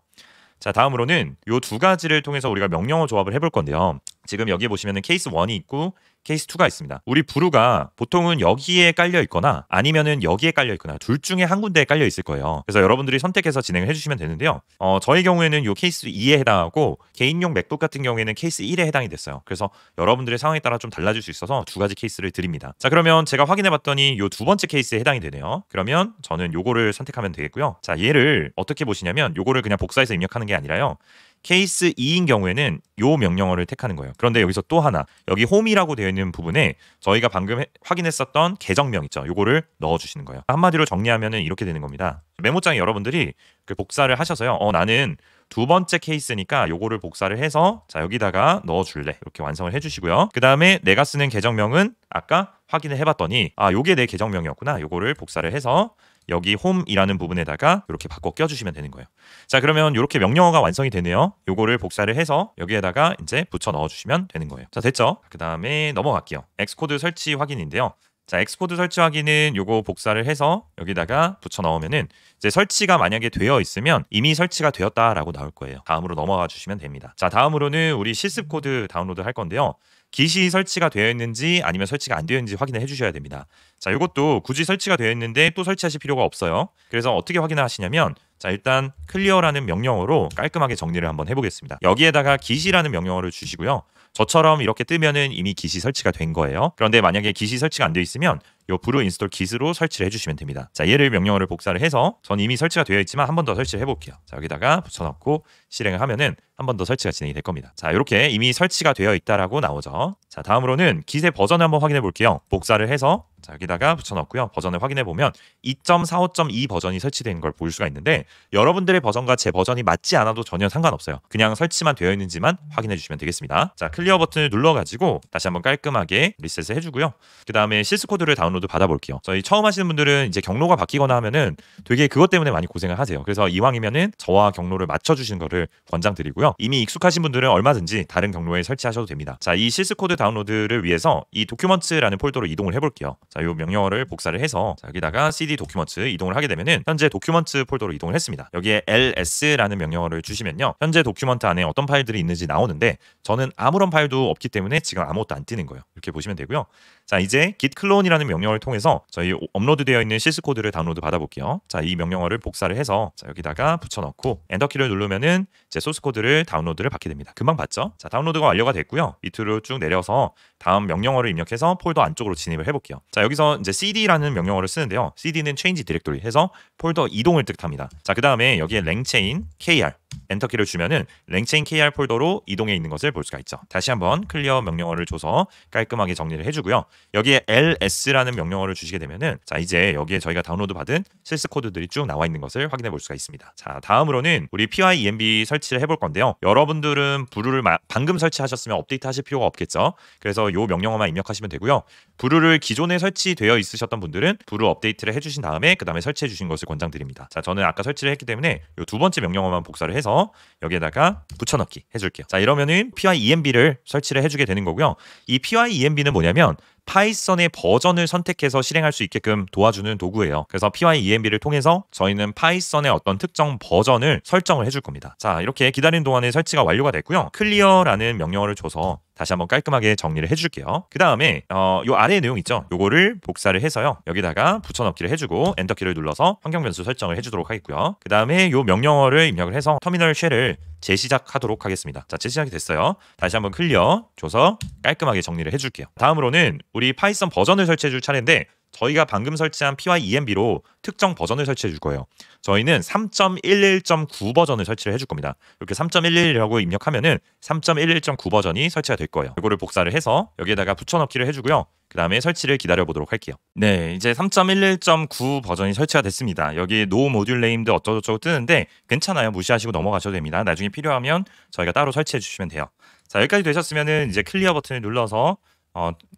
자, 다음으로는 요 두 가지를 통해서 우리가 명령어 조합을 해볼 건데요. 지금 여기 보시면은 케이스 1이 있고 케이스 2가 있습니다. 우리 브루가 보통은 여기에 깔려 있거나 아니면은 여기에 깔려 있거나 둘 중에 한 군데에 깔려 있을 거예요. 그래서 여러분들이 선택해서 진행을 해주시면 되는데요. 저의 경우에는 요 케이스 2에 해당하고 개인용 맥북 같은 경우에는 케이스 1에 해당이 됐어요. 그래서 여러분들의 상황에 따라 좀 달라질 수 있어서 두 가지 케이스를 드립니다. 자, 그러면 제가 확인해봤더니 요 두 번째 케이스에 해당이 되네요. 그러면 저는 요거를 선택하면 되겠고요. 자, 얘를 어떻게 보시냐면 요거를 그냥 복사해서 입력하는 게 아니라요. 케이스 2인 경우에는 요 명령어를 택하는 거예요. 그런데 여기서 또 하나 여기 홈이라고 되어 있는 부분에 저희가 방금 확인했었던 계정명 있죠. 요거를 넣어주시는 거예요. 한마디로 정리하면은 이렇게 되는 겁니다. 메모장에 여러분들이 그 복사를 하셔서요. 나는 두 번째 케이스니까 요거를 복사를 해서 자, 여기다가 넣어줄래 이렇게 완성을 해주시고요. 그 다음에 내가 쓰는 계정명은 아까 확인을 해봤더니 요게 내 계정명이었구나. 요거를 복사를 해서 여기 홈이라는 부분에다가 이렇게 바꿔 껴주시면 되는 거예요. 자, 그러면 이렇게 명령어가 완성이 되네요. 요거를 복사를 해서 여기에다가 이제 붙여 넣어주시면 되는 거예요. 자, 됐죠? 그 다음에 넘어갈게요. 엑스코드 설치 확인인데요. 자, 엑스코드 설치 확인은 요거 복사를 해서 여기다가 붙여 넣으면은 이제 설치가 만약에 되어 있으면 이미 설치가 되었다라고 나올 거예요. 다음으로 넘어가 주시면 됩니다. 자, 다음으로는 우리 실습 코드 다운로드 할 건데요. 기시 설치가 되어 있는지 아니면 설치가 안 되어 있는지 확인을 해주셔야 됩니다. 자, 이것도 굳이 설치가 되어 있는데 또 설치하실 필요가 없어요. 그래서 어떻게 확인을 하시냐면, 자, 일단 클리어라는 명령어로 깔끔하게 정리를 한번 해보겠습니다. 여기에다가 기시라는 명령어를 주시고요. 저처럼 이렇게 뜨면은 이미 기시 설치가 된 거예요. 그런데 만약에 기시 설치가 안 되어 있으면 요 브루 인스톨 git으로 설치를 해주시면 됩니다. 자, 얘를 명령어를 복사를 해서 전 이미 설치가 되어 있지만 한 번 더 설치를 해볼게요. 자, 여기다가 붙여넣고 실행을 하면은 한 번 더 설치가 진행이 될 겁니다. 자, 이렇게 이미 설치가 되어 있다라고 나오죠. 자, 다음으로는 git의 버전을 한번 확인해 볼게요. 복사를 해서 자, 여기다가 붙여넣고요. 버전을 확인해 보면 2.45.2 버전이 설치된 걸 볼 수가 있는데, 여러분들의 버전과 제 버전이 맞지 않아도 전혀 상관없어요. 그냥 설치만 되어 있는지만 확인해 주시면 되겠습니다. 자, 클리어 버튼을 눌러가지고 다시 한번 깔끔하게 리셋을 해주고요. 그 다음에 실스 코드를 다운로드 받아볼게요. 저희 처음 하시는 분들은 이제 경로가 바뀌거나 하면은 되게 그것 때문에 많이 고생을 하세요. 그래서 이왕이면은 저와 경로를 맞춰주시는 거를 권장드리고요. 이미 익숙하신 분들은 얼마든지 다른 경로에 설치하셔도 됩니다. 자, 이 실스 코드 다운로드를 위해서 이 도큐먼츠라는 폴더로 이동을 해볼게요. 자, 이 명령어를 복사를 해서 자, 여기다가 cd 도큐먼츠 이동을 하게 되면은 현재 도큐먼츠 폴더로 이동을 했습니다. 여기에 ls라는 명령어를 주시면요, 현재 도큐먼트 안에 어떤 파일들이 있는지 나오는데 저는 아무런 파일도 없기 때문에 지금 아무것도 안 뜨는 거예요. 이렇게 보시면 되고요. 자, 이제 git clone이라는 명령어를 통해서 저희 업로드되어 있는 실스 코드를 다운로드 받아볼게요. 자, 이 명령어를 복사를 해서 자, 여기다가 붙여넣고 엔터키를 누르면은 제 소스 코드를 다운로드를 받게 됩니다. 금방 봤죠? 자, 다운로드가 완료가 됐고요. 밑으로 쭉 내려서 다음 명령어를 입력해서 폴더 안쪽으로 진입을 해볼게요. 자, 여기서 이제 cd라는 명령어를 쓰는데요. cd는 change directory 해서 폴더 이동을 뜻합니다. 자, 그 다음에 여기에 랭체인 kr 엔터키를 주면은 랭체인 kr 폴더로 이동해 있는 것을 볼 수가 있죠. 다시 한번 클리어 명령어를 줘서 깔끔하게 정리를 해주고요. 여기에 ls라는 명령어를 주시게 되면은 자, 이제 여기에 저희가 다운로드 받은 실스 코드들이 쭉 나와 있는 것을 확인해 볼 수가 있습니다. 자, 다음으로는 우리 PyEnv 설치를 해볼 건데요. 여러분들은 브루를 방금 설치하셨으면 업데이트 하실 필요가 없겠죠. 그래서 요 명령어만 입력하시면 되고요. 브루를 기존에 설치되어 있으셨던 분들은 브루 업데이트를 해주신 다음에 그 다음에 설치해 주신 것을 권장드립니다. 자, 저는 아까 설치를 했기 때문에 요 두 번째 명령어만 복사를 해서 여기에다가 붙여넣기 해줄게요. 자, 이러면은 PyEnv를 설치를 해주게 되는 거고요. 이 PyEnv는 뭐냐면 파이썬의 버전을 선택해서 실행할 수 있게끔 도와주는 도구예요. 그래서 PyEnv를 통해서 저희는 파이썬의 어떤 특정 버전을 설정을 해줄 겁니다. 자, 이렇게 기다리는 동안에 설치가 완료가 됐고요. 클리어라는 명령어를 줘서 다시 한번 깔끔하게 정리를 해줄게요. 그 다음에 요 아래의 내용 있죠? 요거를 복사를 해서요, 여기다가 붙여넣기를 해주고 엔터키를 눌러서 환경 변수 설정을 해주도록 하겠고요. 그 다음에 요 명령어를 입력을 해서 터미널 쉘을 재시작하도록 하겠습니다. 자, 재시작이 됐어요. 다시 한번 클리어 줘서 깔끔하게 정리를 해줄게요. 다음으로는 우리 파이썬 버전을 설치해줄 차례인데, 저희가 방금 설치한 PyEnv로 특정 버전을 설치해 줄 거예요. 저희는 3.11.9 버전을 설치를 해줄 겁니다. 이렇게 3.11이라고 입력하면은 3.11.9 버전이 설치가 될 거예요. 이거를 복사를 해서 여기에다가 붙여넣기를 해주고요. 그 다음에 설치를 기다려 보도록 할게요. 네, 이제 3.11.9 버전이 설치가 됐습니다. 여기 no module named 어쩌고저쩌고 뜨는데 괜찮아요. 무시하시고 넘어가셔도 됩니다. 나중에 필요하면 저희가 따로 설치해 주시면 돼요. 자, 여기까지 되셨으면은 이제 클리어 버튼을 눌러서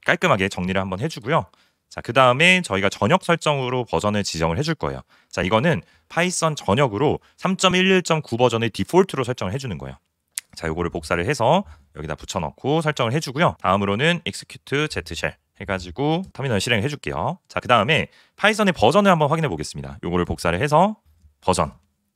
깔끔하게 정리를 한번 해주고요. 자, 그 다음에 저희가 전역 설정으로 버전을 지정을 해줄 거예요. 자, 이거는 파이썬 전역으로 3.11.9 버전의 디폴트로 설정을 해주는 거예요. 자, 요거를 복사를 해서 여기다 붙여넣고 설정을 해주고요. 다음으로는 execute zshell 해가지고 터미널 실행을 해줄게요. 자, 그 다음에 파이썬의 버전을 한번 확인해 보겠습니다. 요거를 복사를 해서 버전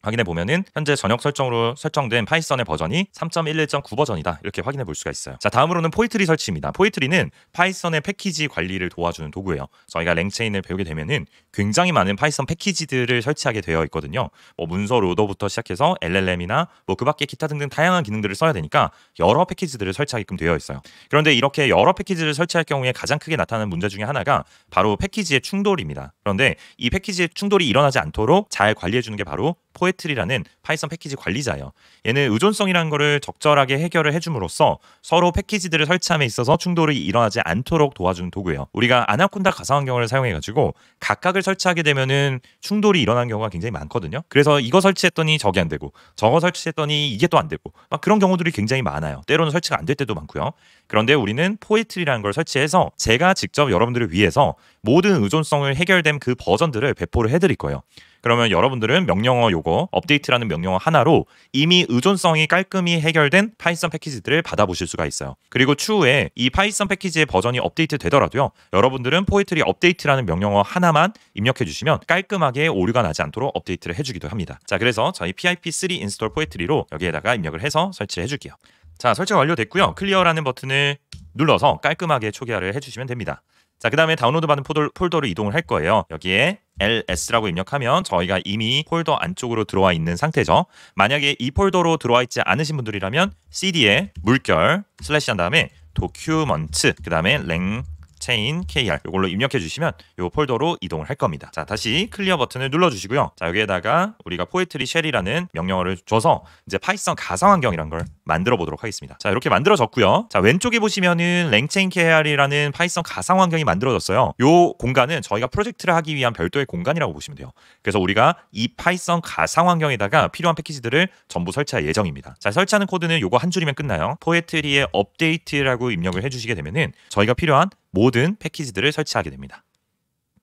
확인해 보면은 현재 전역 설정으로 설정된 파이썬의 버전이 3.11.9 버전이다, 이렇게 확인해 볼 수가 있어요. 자, 다음으로는 포이트리 설치입니다. 포이트리는 파이썬의 패키지 관리를 도와주는 도구예요. 저희가 랭체인을 배우게 되면은 굉장히 많은 파이썬 패키지들을 설치하게 되어 있거든요. 뭐 문서 로더부터 시작해서 LLM이나 뭐 그 밖에 기타 등등 다양한 기능들을 써야 되니까 여러 패키지들을 설치하게끔 되어 있어요. 그런데 이렇게 여러 패키지를 설치할 경우에 가장 크게 나타나는 문제 중에 하나가 바로 패키지의 충돌입니다. 그런데 이 패키지의 충돌이 일어나지 않도록 잘 관리해 주는 게 바로 포에트리라는 파이썬 패키지 관리자예요. 얘는 의존성이라는 거를 적절하게 해결을 해줌으로써 서로 패키지들을 설치함에 있어서 충돌이 일어나지 않도록 도와주는 도구예요. 우리가 아나콘다 가상환경을 사용해가지고 각각을 설치하게 되면은 충돌이 일어나는 경우가 굉장히 많거든요. 그래서 이거 설치했더니 저게 안 되고 저거 설치했더니 이게 또 안 되고 막 그런 경우들이 굉장히 많아요. 때로는 설치가 안 될 때도 많고요. 그런데 우리는 포에트리라는 걸 설치해서 제가 직접 여러분들을 위해서 모든 의존성을 해결된 그 버전들을 배포를 해드릴 거예요. 그러면 여러분들은 명령어 요거 업데이트라는 명령어 하나로 이미 의존성이 깔끔히 해결된 파이썬 패키지들을 받아보실 수가 있어요. 그리고 추후에 이 파이썬 패키지의 버전이 업데이트 되더라도요. 여러분들은 포에트리 업데이트라는 명령어 하나만 입력해 주시면 깔끔하게 오류가 나지 않도록 업데이트를 해주기도 합니다. 자, 그래서 저희 PIP3 인스톨 포에트리로 여기에다가 입력을 해서 설치를 해줄게요. 자, 설치가 완료됐고요. 클리어라는 버튼을 눌러서 깔끔하게 초기화를 해주시면 됩니다. 자, 그 다음에 다운로드 받은 폴더로 이동을 할 거예요. 여기에 LS라고 입력하면 저희가 이미 폴더 안쪽으로 들어와 있는 상태죠. 만약에 이 폴더로 들어와 있지 않으신 분들이라면 CD에 물결 슬래시 한 다음에 도큐먼트 그 다음에 랭체인 KR 이걸로 입력해 주시면 이 폴더로 이동을 할 겁니다. 자, 다시 클리어 버튼을 눌러주시고요. 자, 여기에다가 우리가 포에트리 쉘이라는 명령어를 줘서 이제 파이썬 가상환경이란 걸 만들어 보도록 하겠습니다. 자, 이렇게 만들어졌고요. 자, 왼쪽에 보시면은 랭체인 KR이라는 파이썬 가상환경이 만들어졌어요. 요 공간은 저희가 프로젝트를 하기 위한 별도의 공간이라고 보시면 돼요. 그래서 우리가 이 파이썬 가상환경에다가 필요한 패키지들을 전부 설치할 예정입니다. 자, 설치하는 코드는 요거 한 줄이면 끝나요. 포에트리의 업데이트라고 입력을 해주시게 되면은 저희가 필요한 모든 패키지들을 설치하게 됩니다.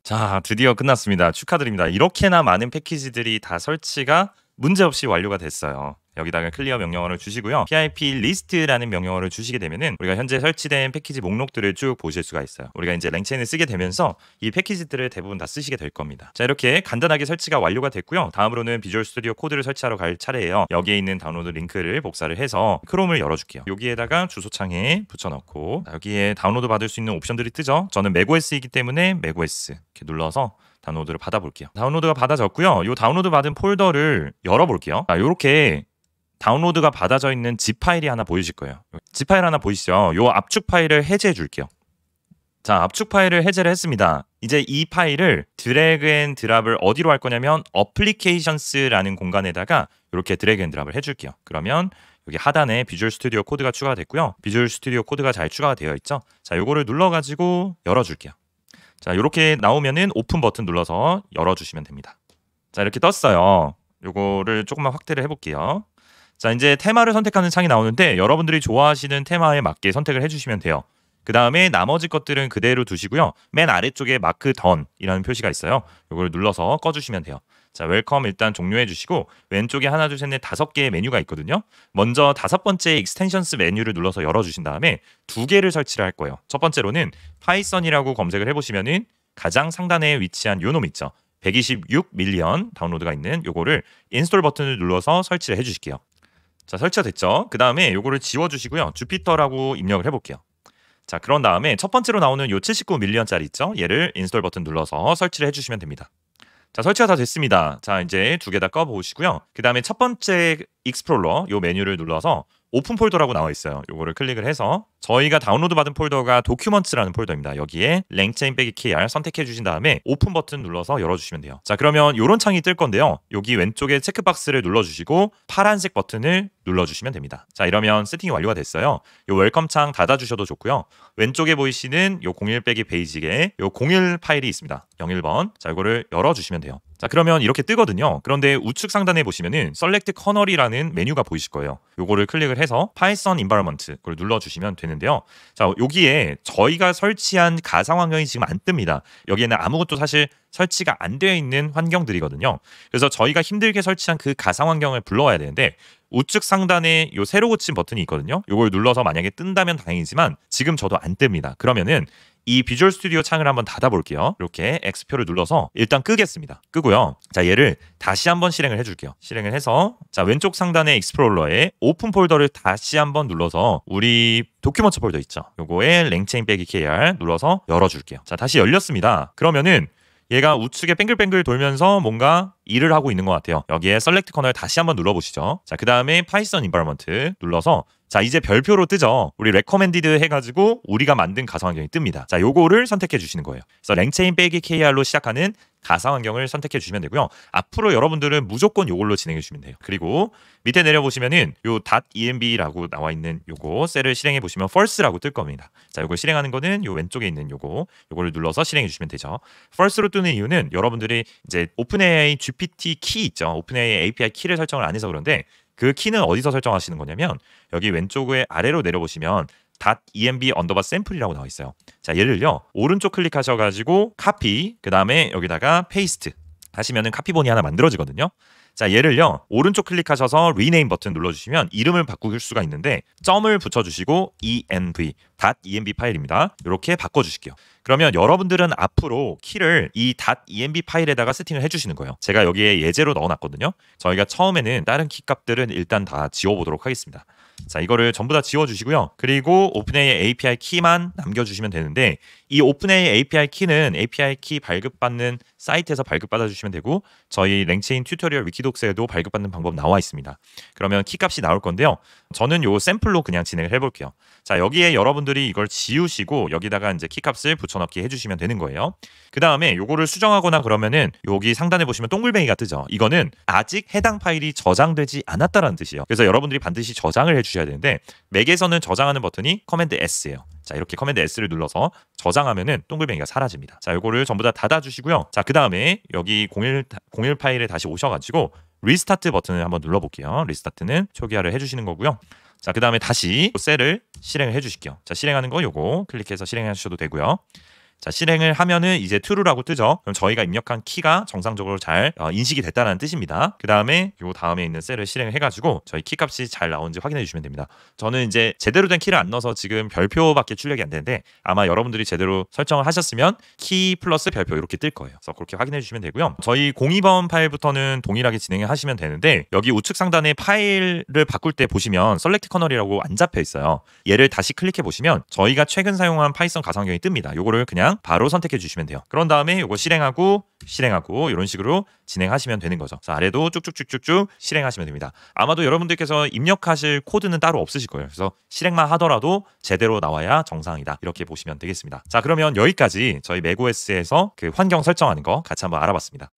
자, 드디어 끝났습니다. 축하드립니다. 이렇게나 많은 패키지들이 다 설치가 문제없이 완료가 됐어요. 여기다가 클리어 명령어를 주시고요. PIP 리스트라는 명령어를 주시게 되면은 우리가 현재 설치된 패키지 목록들을 쭉 보실 수가 있어요. 우리가 이제 랭체인을 쓰게 되면서 이 패키지들을 대부분 다 쓰시게 될 겁니다. 자, 이렇게 간단하게 설치가 완료가 됐고요. 다음으로는 비주얼 스튜디오 코드를 설치하러 갈 차례예요. 여기에 있는 다운로드 링크를 복사를 해서 크롬을 열어줄게요. 여기에다가 주소창에 붙여넣고 여기에 다운로드 받을 수 있는 옵션들이 뜨죠. 저는 맥OS이기 때문에 맥OS 이렇게 눌러서 다운로드를 받아볼게요. 다운로드가 받아졌고요. 이 다운로드 받은 폴더를 열어볼게요. 자, 이렇게 다운로드가 받아져 있는 zip 파일이 하나 보이실 거예요. zip 파일 하나 보이시죠? 이 압축 파일을 해제해 줄게요. 자, 압축 파일을 해제를 했습니다. 이제 이 파일을 드래그 앤 드랍을 어디로 할 거냐면 어플리케이션스라는 공간에다가 이렇게 드래그 앤 드랍을 해줄게요. 그러면 여기 하단에 비주얼 스튜디오 코드가 추가가 됐고요. 비주얼 스튜디오 코드가 잘 추가가 되어 있죠. 자, 요거를 눌러가지고 열어줄게요. 자, 이렇게 나오면은 오픈 버튼 눌러서 열어주시면 됩니다. 자, 이렇게 떴어요. 요거를 조금만 확대를 해볼게요. 자, 이제 테마를 선택하는 창이 나오는데 여러분들이 좋아하시는 테마에 맞게 선택을 해주시면 돼요. 그 다음에 나머지 것들은 그대로 두시고요. 맨 아래쪽에 마크 던이라는 표시가 있어요. 이걸 눌러서 꺼주시면 돼요. 자, 웰컴 일단 종료해 주시고 왼쪽에 하나, 둘, 셋, 넷 5개의 메뉴가 있거든요. 먼저 5번째 익스텐션스 메뉴를 눌러서 열어주신 다음에 2개를 설치를 할 거예요. 첫 번째로는 파이썬이라고 검색을 해보시면은 가장 상단에 위치한 요 놈 있죠. 126 밀리언 다운로드가 있는 요거를 인스톨 버튼을 눌러서 설치를 해주실게요. 자, 설치가 됐죠. 그 다음에 요거를 지워주시고요. 주피터라고 입력을 해볼게요. 자, 그런 다음에 첫 번째로 나오는 요 79 밀리언짜리 있죠. 얘를 인스톨 버튼 눌러서 설치를 해주시면 됩니다. 자, 설치가 다 됐습니다. 자, 이제 2개 다 꺼보시고요. 그 다음에 첫 번째 익스플로러 요 메뉴를 눌러서 오픈 폴더라고 나와 있어요. 요거를 클릭을 해서 저희가 다운로드 받은 폴더가 도큐먼트라는 폴더입니다. 여기에 랭체인 빼기 KR 선택해 주신 다음에 오픈 버튼 눌러서 열어주시면 돼요. 자, 그러면 요런 창이 뜰 건데요. 여기 왼쪽에 체크박스를 눌러주시고 파란색 버튼을 눌러주시면 됩니다. 자, 이러면 세팅이 완료가 됐어요. 요 웰컴 창 닫아주셔도 좋고요. 왼쪽에 보이시는 요 01 빼기 베이직에 요 01 파일이 있습니다. 01번. 자, 이거를 열어주시면 돼요. 자, 그러면 이렇게 뜨거든요. 그런데 우측 상단에 보시면은 셀렉트 커널이라는 메뉴가 보이실 거예요. 요거를 클릭을 해서 파이썬 인바이러먼트 그걸 눌러주시면 되는데요. 자, 여기에 저희가 설치한 가상 환경이 지금 안 뜹니다. 여기에는 아무것도 사실 설치가 안 되어 있는 환경들이거든요. 그래서 저희가 힘들게 설치한 그 가상 환경을 불러와야 되는데 우측 상단에 요 새로 고친 버튼이 있거든요. 요걸 눌러서 만약에 뜬다면 다행이지만 지금 저도 안 뜹니다. 그러면은 이 비주얼 스튜디오 창을 한번 닫아볼게요. 이렇게 X표를 눌러서 일단 끄겠습니다. 끄고요. 자, 얘를 다시 한번 실행을 해줄게요. 실행을 해서 자, 왼쪽 상단의 익스플로러에 오픈 폴더를 다시 한번 눌러서 우리 도큐먼트 폴더 있죠. 요거에 랭체인 빼기 KR 눌러서 열어줄게요. 자, 다시 열렸습니다. 그러면은 얘가 우측에 뱅글뱅글 돌면서 뭔가 일을 하고 있는 것 같아요. 여기에 셀렉트 커널 다시 한번 눌러보시죠. 자, 그 다음에 파이썬 인바이러먼트 눌러서 자, 이제 별표로 뜨죠. 우리 레커멘디드 해가지고 우리가 만든 가상 환경이 뜹니다. 자, 요거를 선택해 주시는 거예요. 그래서 랭체인 빼기 KR로 시작하는 가상 환경을 선택해 주시면 되고요. 앞으로 여러분들은 무조건 이걸로 진행해 주시면 돼요. 그리고 밑에 내려보시면은 요 .env라고 나와 있는 요거 셀을 실행해 보시면 first라고 뜰 겁니다. 자, 요걸 실행하는 거는 요 왼쪽에 있는 요거를 눌러서 실행해 주시면 되죠. first로 뜨는 이유는 여러분들이 이제 오픈AI GPT 키 있죠. 오픈AI API 키를 설정을 안 해서 그런데 그 키는 어디서 설정하시는 거냐면 여기 왼쪽에 아래로 내려보시면 .env_sample이라고 나와 있어요. 자, 얘를요 오른쪽 클릭하셔가지고 카피, 그 다음에 여기다가 페이스트 하시면은 카피본이 하나 만들어지거든요. 자, 얘를요 오른쪽 클릭하셔서 리네임 버튼 눌러주시면 이름을 바꿀 수가 있는데 점을 붙여주시고 .env 파일입니다. 이렇게 바꿔주실게요. 그러면 여러분들은 앞으로 키를 이 .env 파일에다가 세팅을 해주시는 거예요. 제가 여기에 예제로 넣어놨거든요. 저희가 처음에는 다른 키 값들은 일단 다 지워보도록 하겠습니다. 자, 이거를 전부 다 지워주시고요. 그리고 오픈AI API 키만 남겨주시면 되는데 이 오픈AI API 키는 API 키 발급받는 사이트에서 발급받아 주시면 되고 저희 랭체인 튜토리얼 위키독스에도 발급받는 방법 나와 있습니다. 그러면 키 값이 나올 건데요. 저는 요 샘플로 그냥 진행을 해볼게요. 자, 여기에 여러분들이 이걸 지우시고 여기다가 이제 키 값을 붙여넣기 해주시면 되는 거예요. 그 다음에 요거를 수정하거나 그러면은 여기 상단에 보시면 동글뱅이가 뜨죠. 이거는 아직 해당 파일이 저장되지 않았다라는 뜻이에요. 그래서 여러분들이 반드시 저장을 해주셔야 되는데 맥에서는 저장하는 버튼이 커맨드 S예요. 자, 이렇게 커맨드 S를 눌러서 저장하면은 동글뱅이가 사라집니다. 자, 요거를 전부 다 닫아주시고요. 자, 그 다음에 여기 01 파일에 다시 오셔가지고 리스타트 버튼을 한번 눌러볼게요. 리스타트는 초기화를 해주시는 거고요. 자, 그 다음에 다시 셀을 실행을 해주실게요. 자, 실행하는 거 요거 클릭해서 실행하셔도 되고요. 자, 실행을 하면은 이제 true라고 뜨죠. 그럼 저희가 입력한 키가 정상적으로 잘 인식이 됐다는 뜻입니다. 그 다음에 요 다음에 있는 셀을 실행해가지고 저희 키 값이 잘 나오는지 확인해 주시면 됩니다. 저는 이제 제대로 된 키를 안 넣어서 지금 별표밖에 출력이 안 되는데 아마 여러분들이 제대로 설정을 하셨으면 키 플러스 별표 이렇게 뜰 거예요. 그래서 그렇게 확인해 주시면 되고요. 저희 02번 파일부터는 동일하게 진행을 하시면 되는데 여기 우측 상단에 파일을 바꿀 때 보시면 셀렉트 커널이라고 안 잡혀 있어요. 얘를 다시 클릭해 보시면 저희가 최근 사용한 파이썬 가상 환경이 뜹니다. 요거를 그냥 바로 선택해 주시면 돼요. 그런 다음에 이거 실행하고 이런 식으로 진행하시면 되는 거죠. 그래서 아래도 쭉쭉쭉쭉쭉 실행하시면 됩니다. 아마도 여러분들께서 입력하실 코드는 따로 없으실 거예요. 그래서 실행만 하더라도 제대로 나와야 정상이다. 이렇게 보시면 되겠습니다. 자, 그러면 여기까지 저희 맥OS에서 그 환경 설정하는 거 같이 한번 알아봤습니다.